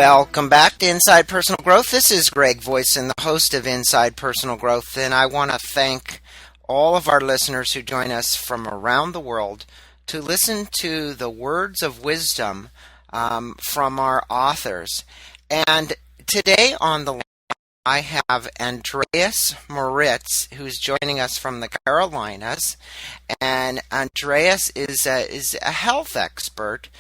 Welcome back to Inside Personal Growth. This is Greg Voisen, the host of Inside Personal Growth, and I want to thank all of our listeners who join us from around the world to listen to the words of wisdom from our authors. And today on the line, I have Andreas Moritz, who's joining us from the Carolinas, and Andreas is a health expert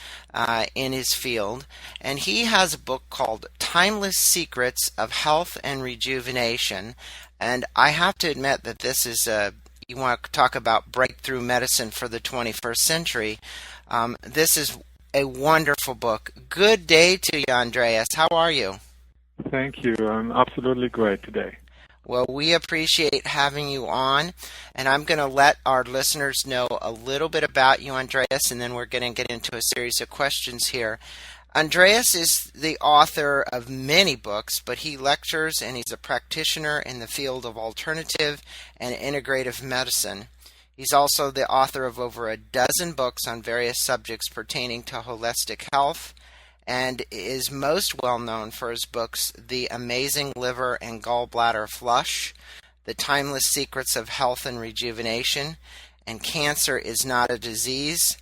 in his field, and he has a book called Timeless Secrets of Health and Rejuvenation. And I have to admit that this is you want to talk about breakthrough medicine for the 21st century. This is a wonderful book. Good day to you, Andreas. How are you? Thank you. I'm absolutely great today. Well, we appreciate having you on, and I'm going to let our listeners know a little bit about you, Andreas, and then we're going to get into a series of questions here. Andreas is the author of many books, but he lectures and he's a practitioner in the field of alternative and integrative medicine. He's also the author of over a dozen books on various subjects pertaining to holistic health, and is most well known for his books The Amazing Liver and Gallbladder Flush, The Timeless Secrets of Health and Rejuvenation, and Cancer is Not a Disease.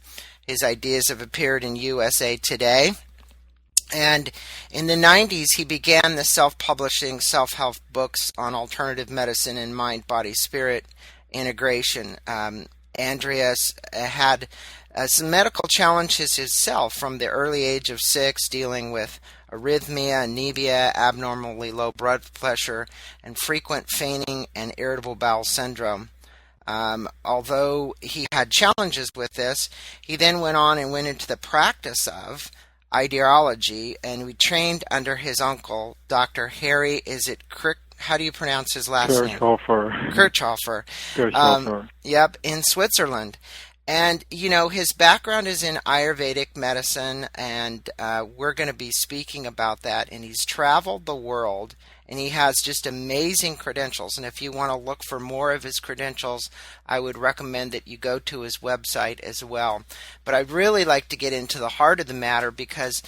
His ideas have appeared in USA Today. And in the 90s, he began the self-publishing self-help books on alternative medicine and mind-body-spirit integration. Andreas had some medical challenges himself from the early age of 6, dealing with arrhythmia, anemia, abnormally low blood pressure, and frequent fainting and irritable bowel syndrome. Although he had challenges with this, he then went on and went into the practice of ideology, and we trained under his uncle, Dr. Harry, how do you pronounce his last name? Kirchhofer. Yep, in Switzerland. And, his background is in Ayurvedic medicine, and we're going to be speaking about that. And he's traveled the world, and he has just amazing credentials. And if you want to look for more of his credentials, I would recommend that you go to his website as well. But I'd really like to get into the heart of the matter, because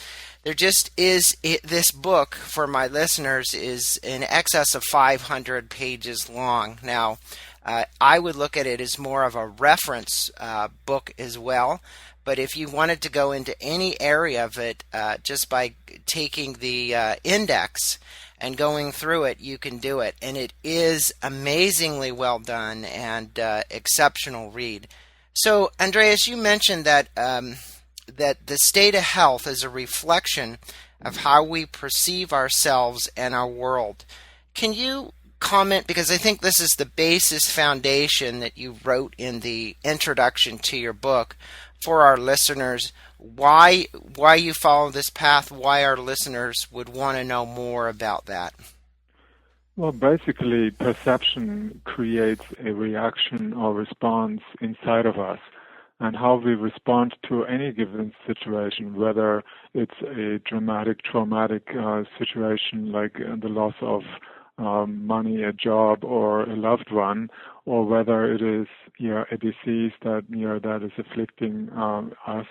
there just is, this book, for my listeners, is in excess of 500 pages long. Now, I would look at it as more of a reference book as well. But if you wanted to go into any area of it, just by taking the index and going through it, you can do it. And it is amazingly well done and exceptional read. So, Andreas, you mentioned that that the state of health is a reflection of how we perceive ourselves and our world. Can you comment, because I think this is the basis foundation that you wrote in the introduction to your book, for our listeners, why you follow this path, why our listeners would want to know more about that? Well, basically, perception creates a reaction or response inside of us, and how we respond to any given situation, whether it's a dramatic, traumatic situation like the loss of money, a job, or a loved one, or whether it is a disease that that is afflicting us.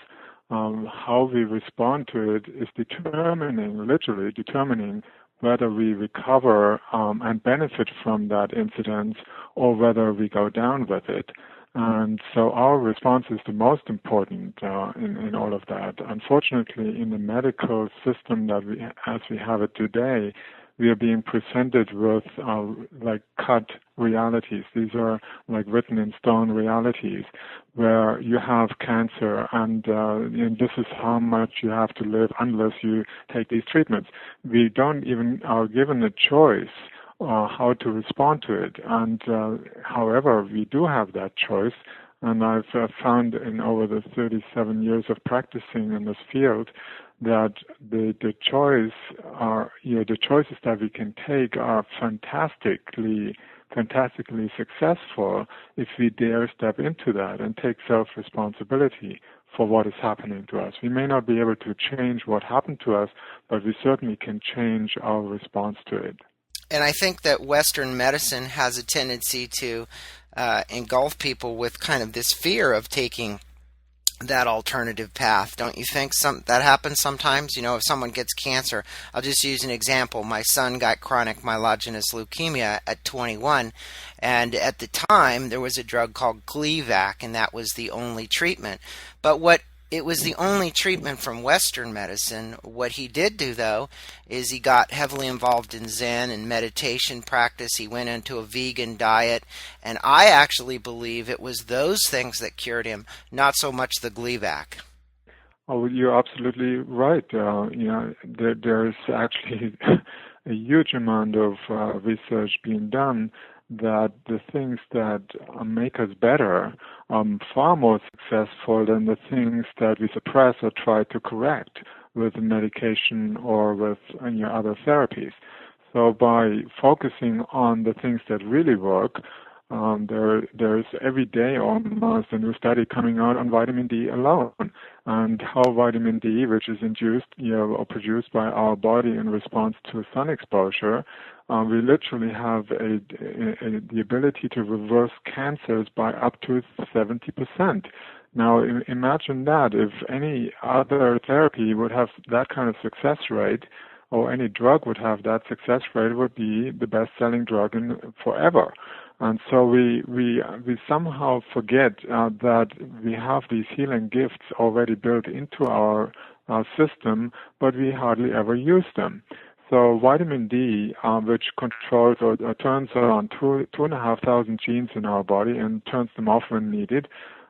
How we respond to it is literally determining whether we recover and benefit from that incident, or whether we go down with it. And so our response is the most important in all of that. Unfortunately, in the medical system as we have it today, we are being presented with like cut realities. These are like written in stone realities, where you have cancer and this is how much you have to live unless you take these treatments. We don't even are given a choice how to respond to it. And however, we do have that choice. And I've found in over the 37 years of practicing in this field that the choices that we can take are fantastically successful if we dare step into that and take self-responsibility for what is happening to us. We may not be able to change what happened to us, but we certainly can change our response to it. And I think that Western medicine has a tendency to engulf people with kind of this fear of taking that alternative path. Don't you think that happens sometimes? If someone gets cancer, I'll just use an example. My son got chronic myelogenous leukemia at 21, and at the time there was a drug called Gleevec, and that was the only treatment. But what it was the only treatment from Western medicine. What he did do, though, is he got heavily involved in Zen and meditation practice. He went into a vegan diet, and I actually believe it was those things that cured him, not so much the Gleevec. Oh, you're absolutely right. There's actually a huge amount of research being done that the things that make us better are far more successful than the things that we suppress or try to correct with medication or with other therapies. So by focusing on the things that really work, there's every day almost a new study coming out on vitamin D alone, and how vitamin D, which is induced, or produced by our body in response to sun exposure, we literally have the ability to reverse cancers by up to 70%. Now, imagine that if any other therapy would have that kind of success rate, or any drug would have that success rate, it would be the best-selling drug in forever. And so we somehow forget that we have these healing gifts already built into our system, but we hardly ever use them. So vitamin D, which controls or turns around 2,500 genes in our body and turns them off when needed.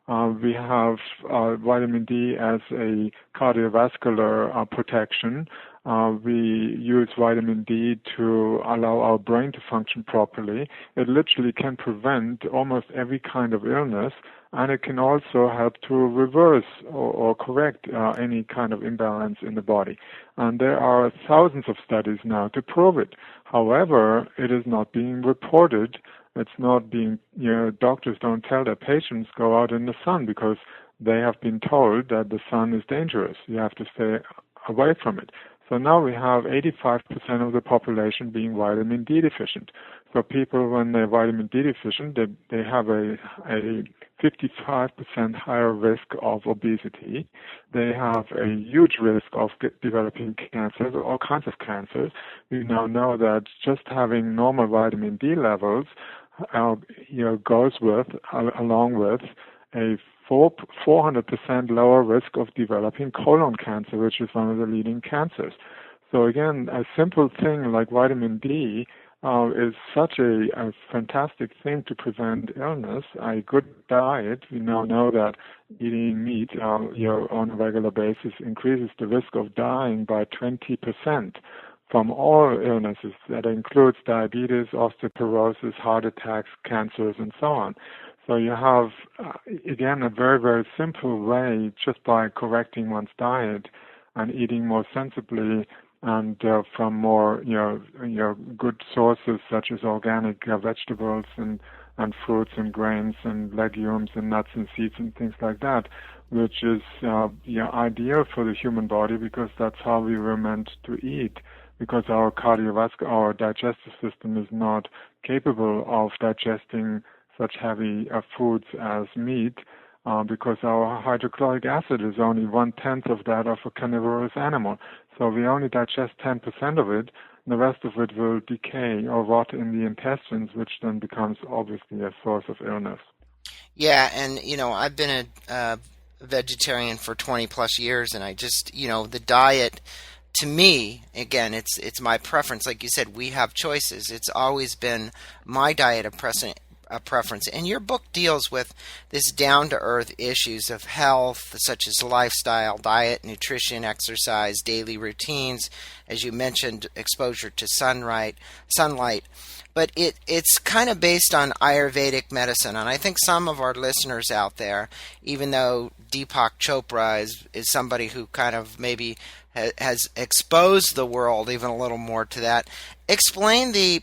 We have vitamin D as a cardiovascular protection. We use vitamin D to allow our brain to function properly. It literally can prevent almost every kind of illness, and it can also help to reverse or correct any kind of imbalance in the body. And there are thousands of studies now to prove it. However, it is not being reported. It's not being, doctors don't tell their patients go out in the sun because they have been told that the sun is dangerous. You have to stay away from it. So now we have 85% of the population being vitamin D deficient. So people, when they're vitamin D deficient, they have a 55% higher risk of obesity. They have a huge risk of developing cancers, all kinds of cancers. We now know that just having normal vitamin D levels, goes along with a 400% lower risk of developing colon cancer, which is one of the leading cancers. So again, a simple thing like vitamin D is such a fantastic thing to prevent illness. A good diet, we now know that eating meat on a regular basis increases the risk of dying by 20% from all illnesses. That includes diabetes, osteoporosis, heart attacks, cancers, and so on. So you have, again, a very, very simple way, just by correcting one's diet and eating more sensibly and from more, good sources such as organic vegetables and fruits and grains and legumes and nuts and seeds and things like that, which is ideal for the human body because that's how we were meant to eat. Because our our digestive system is not capable of digesting such heavy foods as meat, because our hydrochloric acid is only 1/10 of that of a carnivorous animal. So we only digest 10% of it, and the rest of it will decay or rot in the intestines, which then becomes obviously a source of illness. Yeah, and I've been a vegetarian for 20 plus years, and I just, the diet, to me, again, it's my preference. Like you said, we have choices. It's always been my diet a preference. And your book deals with this down-to-earth issues of health, such as lifestyle, diet, nutrition, exercise, daily routines, as you mentioned, exposure to sunlight. But it's kind of based on Ayurvedic medicine. And I think some of our listeners out there, even though Deepak Chopra is somebody who kind of maybe has exposed the world even a little more to that, explain the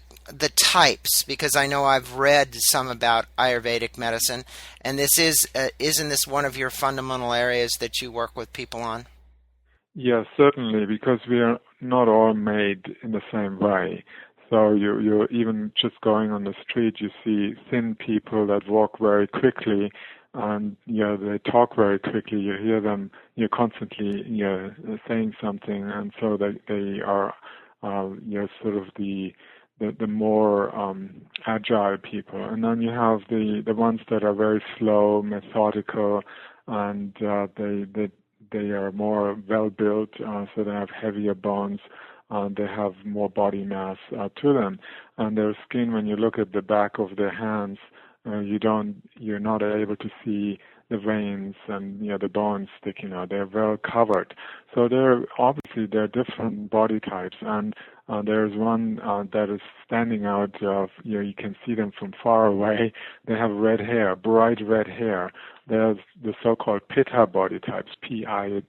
types, because I know I've read some about Ayurvedic medicine, and this isn't this one of your fundamental areas that you work with people on? Yes, certainly, because we are not all made in the same way. So you're even just going on the street, you see thin people that walk very quickly, and they talk very quickly. You hear them constantly saying something, and so they are sort of the more agile people. And then you have the ones that are very slow, methodical, and they are more well built, so they have heavier bones. They have more body mass to them, and their skin. When you look at the back of their hands, you're not able to see the veins and the bones sticking out. They're well covered. So they're different body types, and there's one that is standing out. You can see them from far away. They have red hair, bright red hair. There's the so-called Pitta body types, Pitta,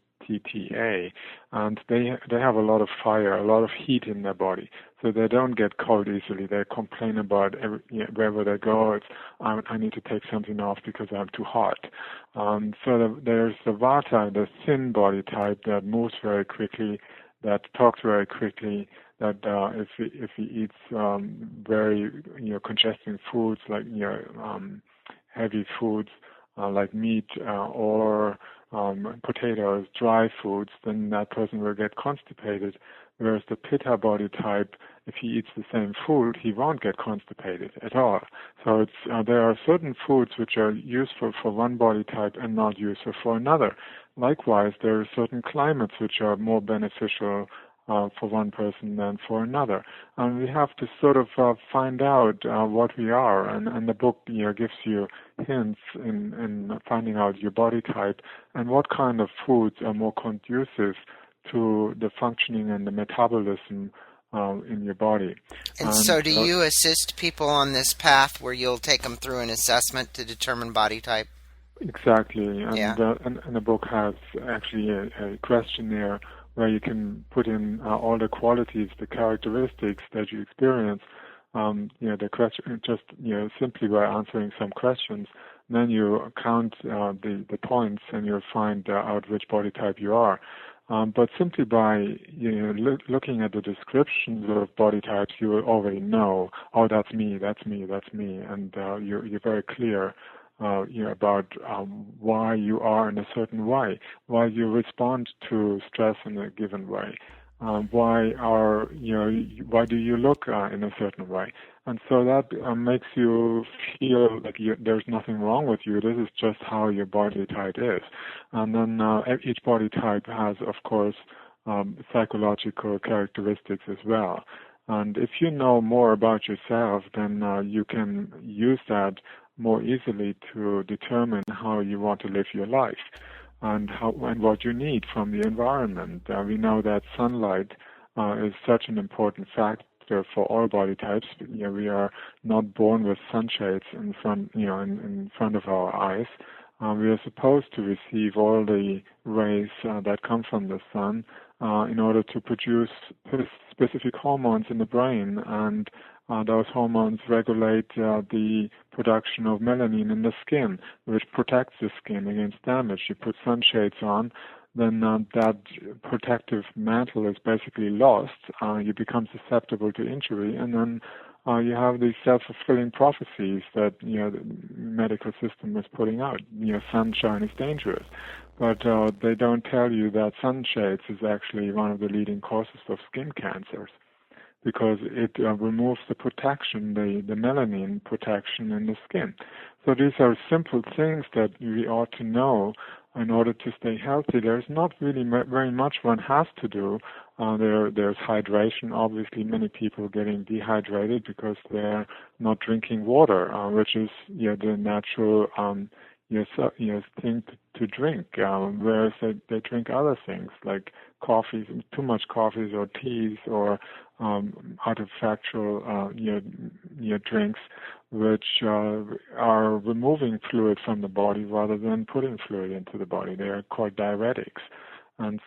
and they have a lot of fire, a lot of heat in their body, so they don't get cold easily. They complain about wherever they go. I need to take something off because I'm too hot. There's the Vata, the thin body type that moves very quickly, that talks very quickly. That if he eats very congesting foods like heavy foods like meat or potatoes, dry foods, then that person will get constipated. Whereas the Pitta body type, if he eats the same food, he won't get constipated at all. So there are certain foods which are useful for one body type and not useful for another. Likewise, there are certain climates which are more beneficial for one person than for another. And we have to sort of find out what we are, and the book gives you hints in finding out your body type and what kind of foods are more conducive to the functioning and the metabolism in your body. And so do you assist people on this path where you'll take them through an assessment to determine body type? Exactly. And the book has actually a questionnaire where you can put in all the qualities, the characteristics that you experience. The question just simply by answering some questions, then you count the points and you'll find out which body type you are. But simply by looking at the descriptions of body types, you will already know, oh, that's me, that's me, that's me, and you're very clear about why you are in a certain way, why you respond to stress in a given way, why do you look in a certain way, and so that makes you feel like there's nothing wrong with you. This is just how your body type is, and then each body type has, of course, psychological characteristics as well. And if you know more about yourself, then you can use that more easily to determine how you want to live your life and what you need from the environment. We know that sunlight is such an important factor for all body types. We are not born with sunshades in front of our eyes. We are supposed to receive all the rays that come from the sun in order to produce specific hormones in the brain, and those hormones regulate the production of melanin in the skin, which protects the skin against damage. You put sunshades on, then that protective mantle is basically lost. You become susceptible to injury, and then you have these self-fulfilling prophecies that the medical system is putting out. Sunshine is dangerous, but they don't tell you that sunshades is actually one of the leading causes of skin cancers, because it removes the protection, the melanin protection in the skin. So these are simple things that we ought to know in order to stay healthy. There's not really very much one has to do. There's hydration. Obviously, many people getting dehydrated because they're not drinking water, which is the natural thing to drink, whereas they drink other things like coffees, too much coffees or teas or artificial drinks, which are removing fluid from the body rather than putting fluid into the body. They are called diuretics. And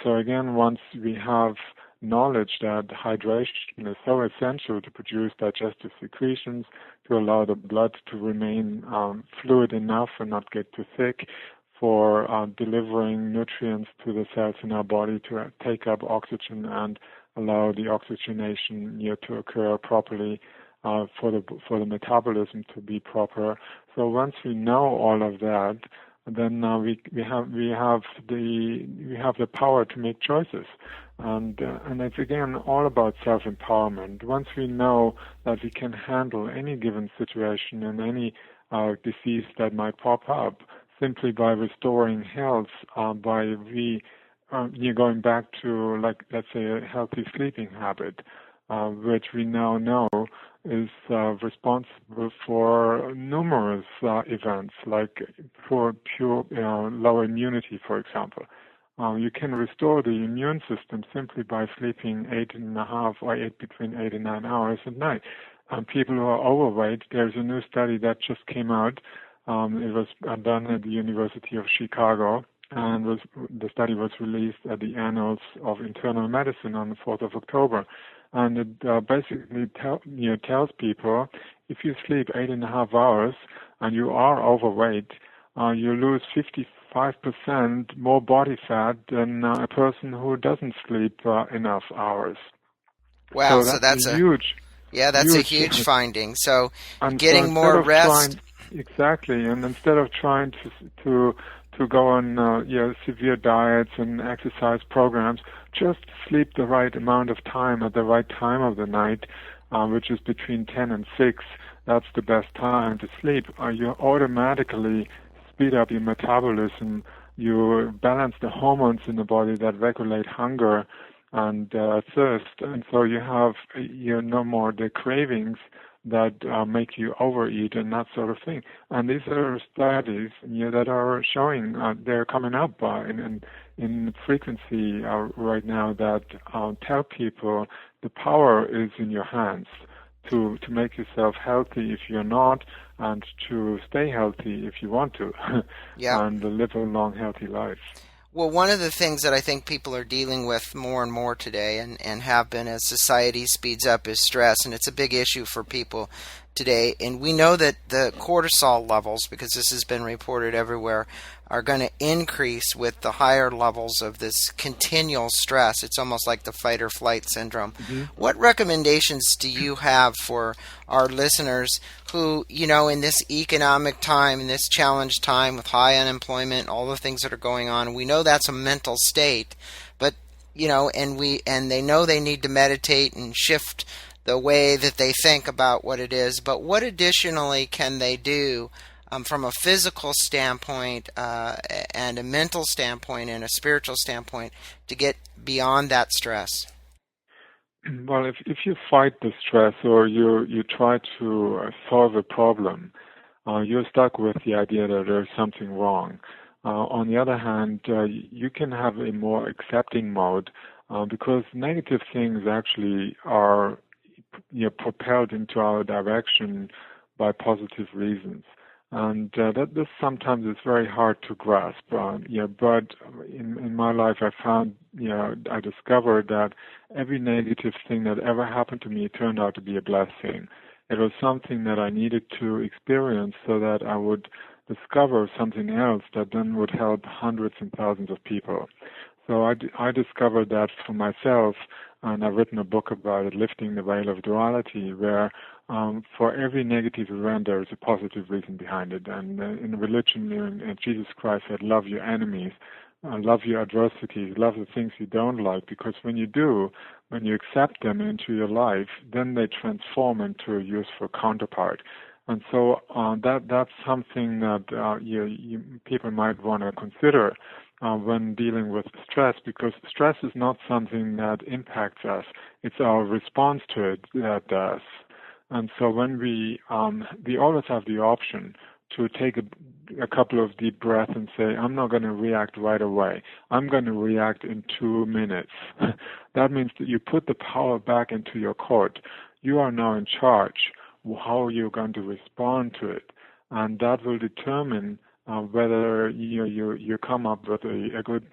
so again, once we have knowledge that hydration is so essential to produce digestive secretions, to allow the blood to remain fluid enough and not get too thick, for delivering nutrients to the cells in our body to take up oxygen and allow the oxygenation to occur properly, for the metabolism to be proper. So once we know all of that, then we have the power to make choices, and it's again all about self-empowerment. Once we know that we can handle any given situation and any disease that might pop up simply by restoring health, you're going back to, like, let's say, a healthy sleeping habit, which we now know is responsible for numerous events, like for pure low immunity, for example. You can restore the immune system simply by sleeping 8.5 or between 8 and 9 hours at night. People who are overweight, there's a new study that just came out. It was done at the University of Chicago, and the study was released at the Annals of Internal Medicine on the 4th of October. And it basically tells people, if you sleep 8.5 hours and you are overweight, you lose 55% more body fat than a person who doesn't sleep enough hours. Wow, So so that's a huge, that's a huge finding. So and getting so more rest. Exactly, and instead of trying to go on severe diets and exercise programs, just sleep the right amount of time at the right time of the night, which is between 10 and 6. That's the best time to sleep. You automatically speed up your metabolism. You balance the hormones in the body that regulate hunger and thirst, and so you have no more the cravings that make you overeat and that sort of thing. And these are studies that are showing they're coming up in frequency right now that tell people the power is in your hands to make yourself healthy if you're not, and to stay healthy if you want to, and live a long, healthy life. Well, one of the things that I think people are dealing with more and more today, and have been as society speeds up, is stress, and it's a big issue for people today. And we know that the cortisol levels, because this has been reported everywhere, are going to increase with the higher levels of this continual stress. It's almost like the fight or flight syndrome. Mm-hmm. What recommendations do you have for our listeners who, in this economic time, in this challenged time with high unemployment, all the things that are going on, we know that's a mental state, but, and they know they need to meditate and shift the way that they think about what it is, but what additionally can they do from a physical standpoint and a mental standpoint and a spiritual standpoint to get beyond that stress? Well, if you fight the stress or you try to solve a problem, you're stuck with the idea that there's something wrong. On the other hand, you can have a more accepting mode because negative things actually are propelled into our direction by positive reasons. And that this sometimes is very hard to grasp. But in my life, I discovered that every negative thing that ever happened to me turned out to be a blessing. It was something that I needed to experience so that I would discover something else that then would help hundreds and thousands of people. So I discovered that for myself, and I've written a book about it, Lifting the Veil of Duality, where for every negative event there is a positive reason behind it. And in religion, Jesus Christ said, love your enemies, love your adversities, love the things you don't like, because when you do, when you accept them into your life, then they transform into a useful counterpart. And so that's something that people might want to consider when dealing with stress, because stress is not something that impacts us. It's our response to it that does. And so when we always have the option to take a couple of deep breaths and say, I'm not going to react right away. I'm going to react in 2 minutes. That means that you put the power back into your court. You are now in charge how you're going to respond to it. And that will determine whether you come up with a good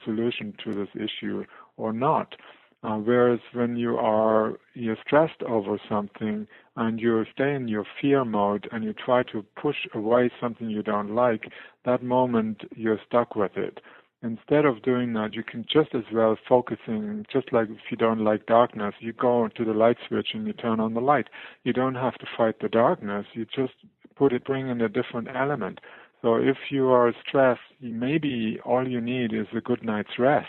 solution to this issue or not. Whereas when you're stressed over something and you stay in your fear mode and you try to push away something you don't like, that moment you're stuck with it. Instead of doing that, you can just as well focusing, just like if you don't like darkness, you go to the light switch and you turn on the light. You don't have to fight the darkness. You just bring in a different element. So if you are stressed, maybe all you need is a good night's rest.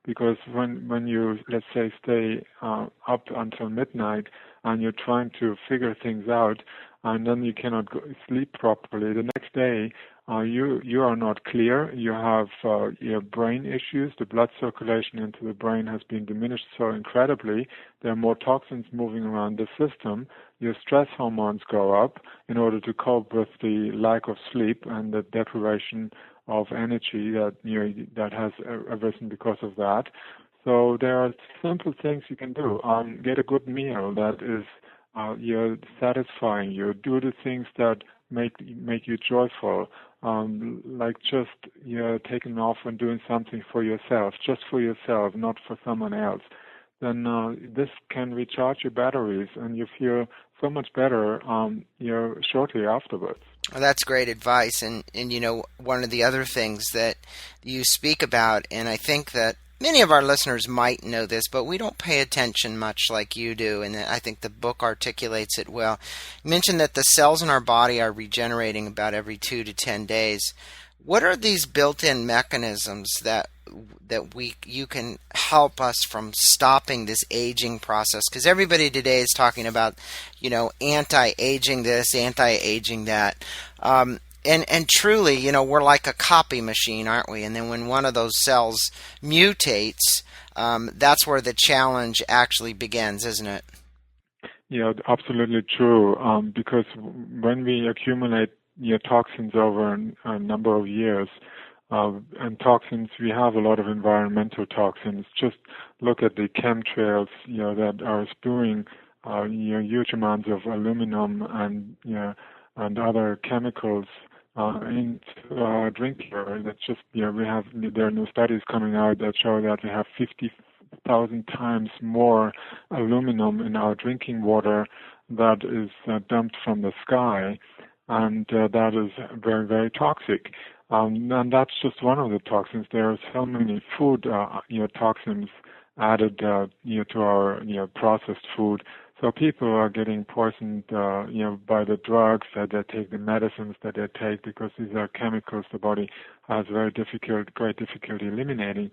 Because when you, let's say, stay up until midnight and you're trying to figure things out, and then you cannot sleep properly, the next day you are not clear. You have your brain issues. The blood circulation into the brain has been diminished so incredibly. There are more toxins moving around the system. Your stress hormones go up in order to cope with the lack of sleep and the deprivation of energy that has arisen because of that. So there are simple things you can do. Get a good meal that is satisfying you. Do the things that make you joyful, like just taking off and doing something for yourself, just for yourself, not for someone else. Then this can recharge your batteries, and you feel so much better shortly afterwards. Well, that's great advice. And one of the other things that you speak about, and I think that many of our listeners might know this, but we don't pay attention much like you do, and I think the book articulates it well. You mentioned that the cells in our body are regenerating about every 2 to 10 days. What are these built-in mechanisms that you can help us from stopping this aging process? Because everybody today is talking about, anti-aging this, anti-aging that. And truly, we're like a copy machine, aren't we? And then when one of those cells mutates, that's where the challenge actually begins, isn't it? Yeah, absolutely true. Because when we accumulate toxins over a number of years, and toxins, we have a lot of environmental toxins. Just look at the chemtrails, that are spewing, huge amounts of aluminum and other chemicals into our drinking water. That's just, there are new studies coming out that show that we have 50,000 times more aluminum in our drinking water that is dumped from the sky, and that is very, very toxic. And that's just one of the toxins. There are so many food, toxins added, to our, processed food. So people are getting poisoned, by the drugs that they take, the medicines that they take, because these are chemicals the body has great difficulty eliminating.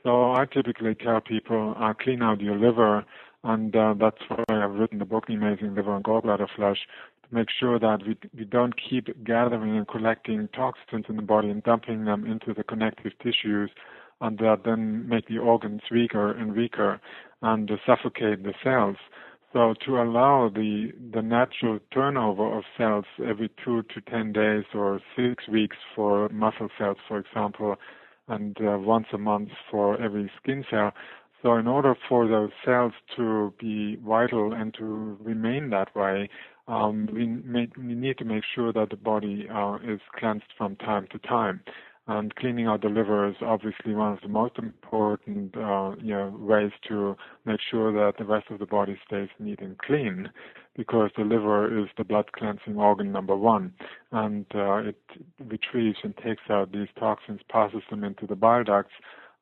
So I typically tell people, clean out your liver, and that's why I've written the book, Amazing Liver and Gallbladder Flush, to make sure that we don't keep gathering and collecting toxins in the body and dumping them into the connective tissues, and that then make the organs weaker and weaker and suffocate the cells. So to allow the natural turnover of cells every 2 to 10 days or 6 weeks for muscle cells, for example, and once a month for every skin cell. So in order for those cells to be vital and to remain that way, we need to make sure that the body is cleansed from time to time. And cleaning out the liver is obviously one of the most important ways to make sure that the rest of the body stays neat and clean, because the liver is the blood cleansing organ number one, and it retrieves and takes out these toxins, passes them into the bile ducts.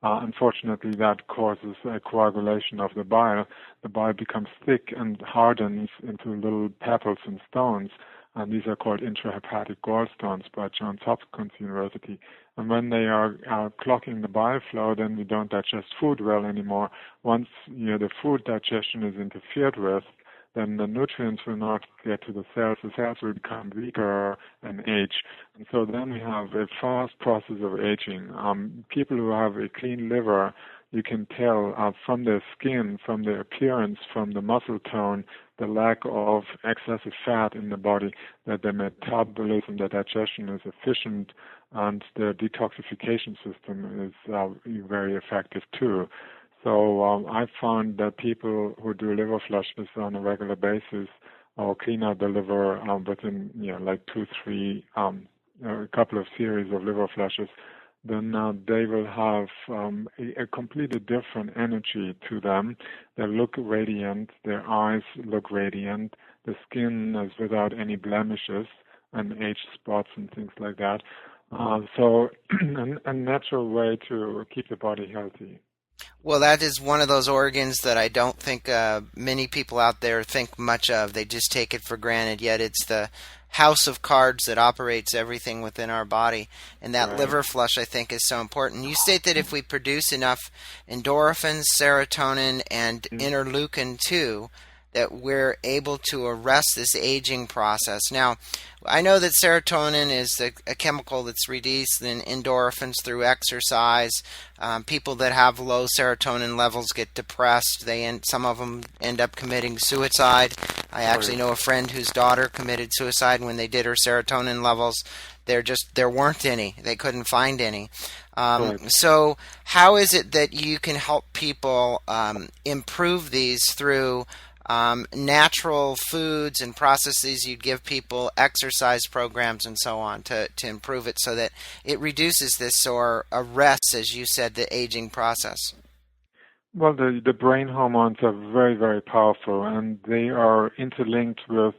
Unfortunately, that causes a coagulation of the bile. The bile becomes thick and hardens into little pebbles and stones, and these are called intrahepatic gallstones by Johns Hopkins University. And when they are clogging the bile flow, then we don't digest food well anymore. Once the food digestion is interfered with, then the nutrients will not get to the cells. The cells will become weaker and age. And so then we have a fast process of aging. People who have a clean liver, you can tell from their skin, from their appearance, from the muscle tone, the lack of excessive fat in the body, that their metabolism, their digestion is efficient, and their detoxification system is very effective too. So I found that people who do liver flushes on a regular basis or clean out the liver within like 2, 3, a couple of series of liver flushes, then they will have a completely different energy to them. They look radiant, their eyes look radiant, the skin is without any blemishes and age spots and things like that. So a natural way to keep the body healthy. Well, that is one of those organs that I don't think many people out there think much of. They just take it for granted, yet it's the house of cards that operates everything within our body. And that Right. liver flush, I think, is so important. You state that if we produce enough endorphins, serotonin, and Mm. interleukin 2, that we're able to arrest this aging process. Now, I know that serotonin is a chemical that's released in endorphins through exercise. People that have low serotonin levels get depressed. Some of them end up committing suicide. I actually Right. know a friend whose daughter committed suicide when they did her serotonin levels. There weren't any. They couldn't find any. Right. So how is it that you can help people improve these through natural foods and processes? You'd give people exercise programs and so on to improve it so that it reduces this or arrests, as you said, the aging process. Well, the brain hormones are very, very powerful, and they are interlinked with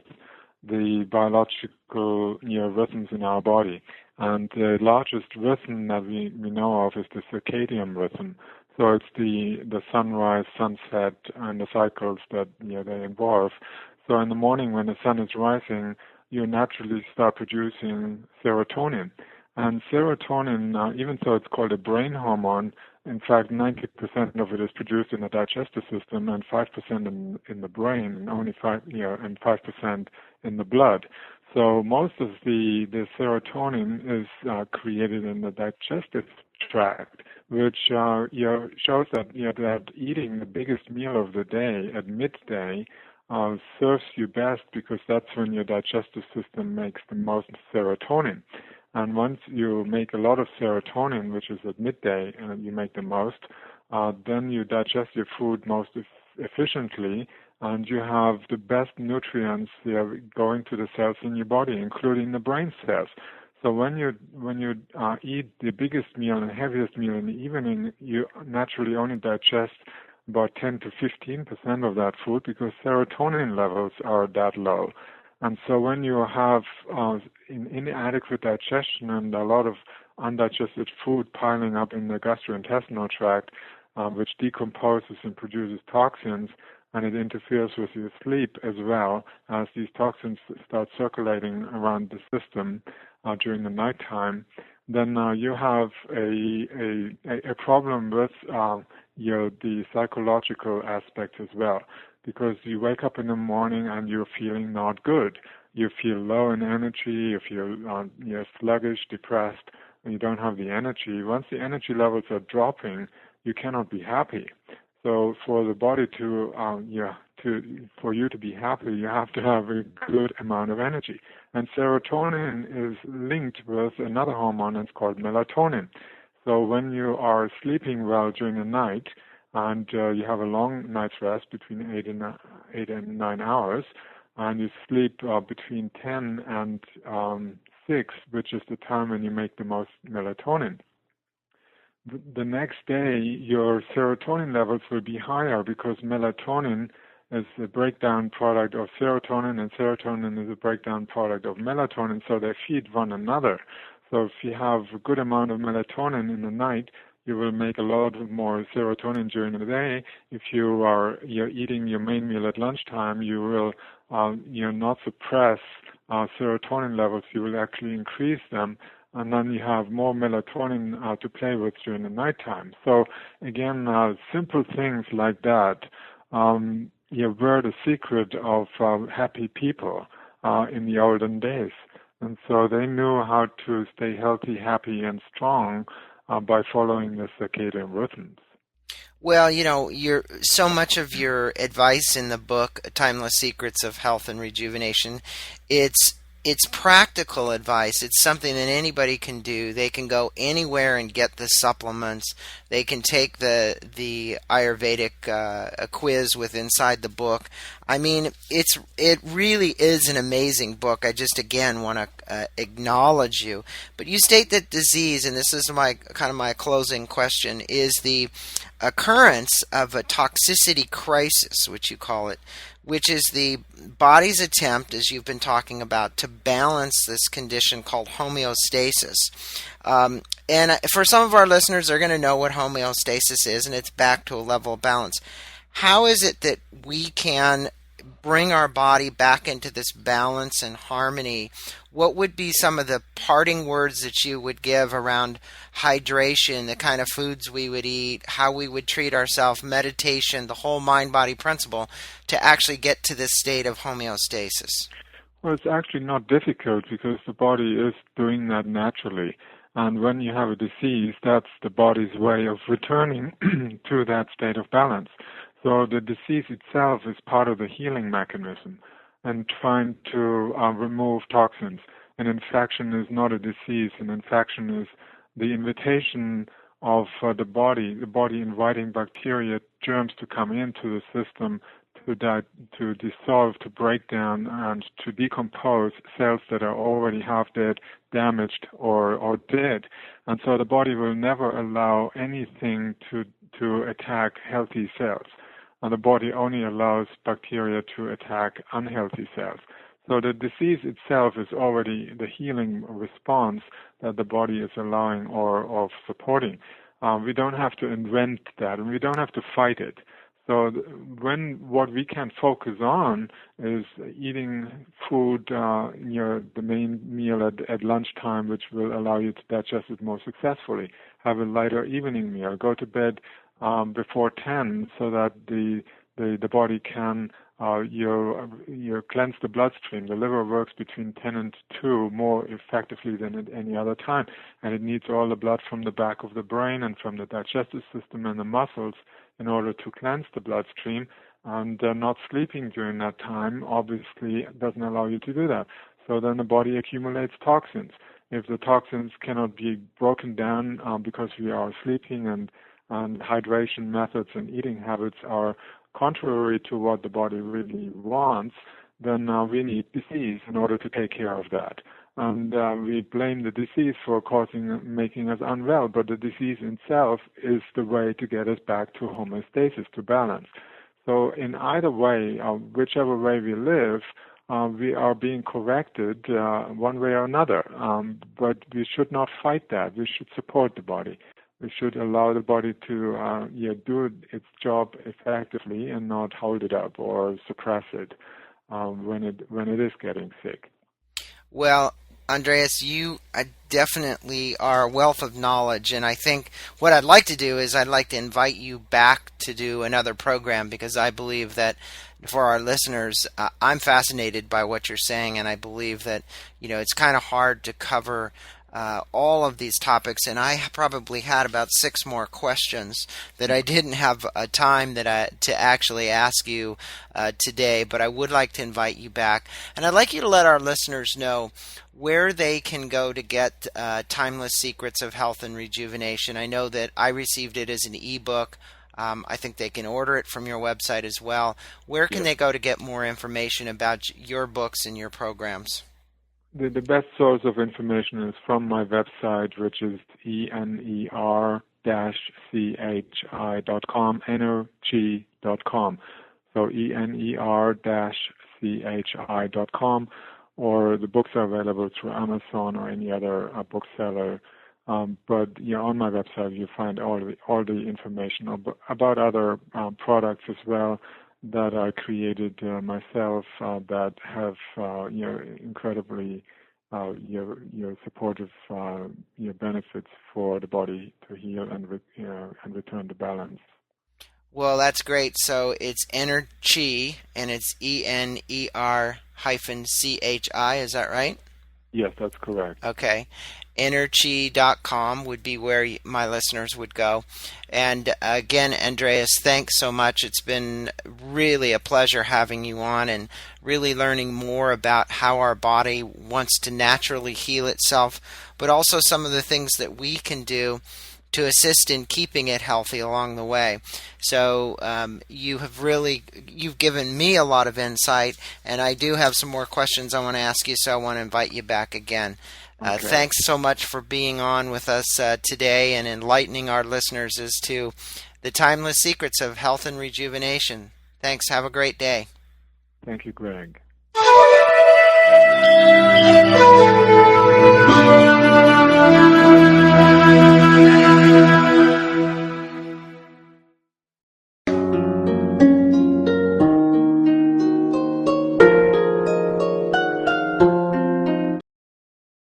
the biological rhythms in our body. And the largest rhythm that we know of is the circadian rhythm. So it's the sunrise, sunset, and the cycles that they involve. So in the morning when the sun is rising, you naturally start producing serotonin. And serotonin, even though it's called a brain hormone, in fact, 90% of it is produced in the digestive system, and 5% in the brain, and only 5% in the blood. So most of the serotonin is created in the digestive tract, which shows that that eating the biggest meal of the day at midday serves you best, because that's when your digestive system makes the most serotonin. And once you make a lot of serotonin, which is at midday, and you make the most, then you digest your food most efficiently, and you have the best nutrients going to the cells in your body, including the brain cells. So when you eat the biggest meal and heaviest meal in the evening, you naturally only digest about 10 to 15% of that food, because serotonin levels are that low. And so when you have inadequate digestion and a lot of undigested food piling up in the gastrointestinal tract, which decomposes and produces toxins, and it interferes with your sleep as well, as these toxins start circulating around the system during the nighttime, then you have a problem with the psychological aspect as well, because you wake up in the morning and you're feeling not good. You feel low in energy, you feel sluggish, depressed, and you don't have the energy. Once the energy levels are dropping, you cannot be happy. So for the body for you to be happy, you have to have a good amount of energy. And serotonin is linked with another hormone that's called melatonin. So when you are sleeping well during the night, and you have a long night's rest between 8 and 9 hours, and you sleep between 10 and 6, which is the time when you make the most melatonin. The next day, your serotonin levels will be higher, because melatonin is a breakdown product of serotonin, and serotonin is a breakdown product of melatonin, so they feed one another. So if you have a good amount of melatonin in the night, you will make a lot more serotonin during the day. If you're eating your main meal at lunchtime, you will not suppress serotonin levels. You will actually increase them, and then you have more melatonin to play with during the nighttime. So again, simple things like that were the secret of happy people in the olden days. And so they knew how to stay healthy, happy, and strong by following the circadian rhythms. Well, so much of your advice in the book, Timeless Secrets of Health and Rejuvenation, it's practical advice. It's something that anybody can do. They can go anywhere and get the supplements. They can take the Ayurvedic quiz with inside the book. I mean, it really is an amazing book. I just again want to acknowledge you. But you state that disease, and this is my closing question, is the occurrence of a toxicity crisis, which you call it, which is the body's attempt, as you've been talking about, to balance this condition called homeostasis. And for some of our listeners, they're going to know what homeostasis is, and it's back to a level of balance. How is it that we can bring our body back into this balance and harmony? What would be some of the parting words that you would give around hydration, the kind of foods we would eat, how we would treat ourselves, meditation, the whole mind-body principle to actually get to this state of homeostasis? Well, it's actually not difficult because the body is doing that naturally. And when you have a disease, that's the body's way of returning to that state of balance. So the disease itself is part of the healing mechanism and trying to remove toxins. An infection is not a disease. An infection is the invitation of the body inviting bacteria, germs to come into the system to dissolve, to break down, and to decompose cells that are already half dead, damaged, or dead. And so the body will never allow anything to attack healthy cells. And the body only allows bacteria to attack unhealthy cells. So the disease itself is already the healing response that the body is allowing or supporting. We don't have to invent that, and we don't have to fight it. So what we can focus on is eating food, the main meal at lunchtime, which will allow you to digest it more successfully. Have a lighter evening meal. Go to bed before 10 so that the body can you cleanse the bloodstream. The liver works between 10 and 2 more effectively than at any other time, and it needs all the blood from the back of the brain and from the digestive system and the muscles in order to cleanse the bloodstream. And not sleeping during that time obviously doesn't allow you to do that. So then the body accumulates toxins. If the toxins cannot be broken down because we are sleeping and hydration methods and eating habits are contrary to what the body really wants, then we need disease in order to take care of that. And we blame the disease for making us unwell, but the disease itself is the way to get us back to homeostasis, to balance. So in either way, whichever way we live, we are being corrected one way or another. But we should not fight that. We should support the body. We should allow the body to do its job effectively and not hold it up or suppress it when it is getting sick. Well, Andreas, you definitely are a wealth of knowledge, and I think what I'd like to do is I'd like to invite you back to do another program, because I believe that for our listeners, I'm fascinated by what you're saying, and I believe that it's kind of hard to cover all of these topics, and I probably had about 6 more questions that I didn't have time to actually ask you today, but I would like to invite you back. And I'd like you to let our listeners know where they can go to get Timeless Secrets of Health and Rejuvenation. I know that I received it as an ebook. I think they can order it from your website as well. Where can they go to get more information about your books and your programs? The best source of information is from my website, which is ener-chi.com, Ener-Chi.com. So ener-chi.com, or the books are available through Amazon or any other bookseller. But on my website you find all the information about other products as well that I created myself that have incredibly supportive benefits for the body to heal and return to balance. Well, that's great. So it's Ener-Chi, and it's ENER-CHI. Is that right? Yes, that's correct. Okay. Ener-Chi.com would be where my listeners would go. And again, Andreas, thanks so much. It's been really a pleasure having you on and really learning more about how our body wants to naturally heal itself, but also some of the things that we can do to assist in keeping it healthy along the way. So you've given me a lot of insight, and I do have some more questions I want to ask you, so I want to invite you back again. Okay. Thanks so much for being on with us today and enlightening our listeners as to the timeless secrets of health and rejuvenation. Thanks. Have a great day. Thank you, Greg.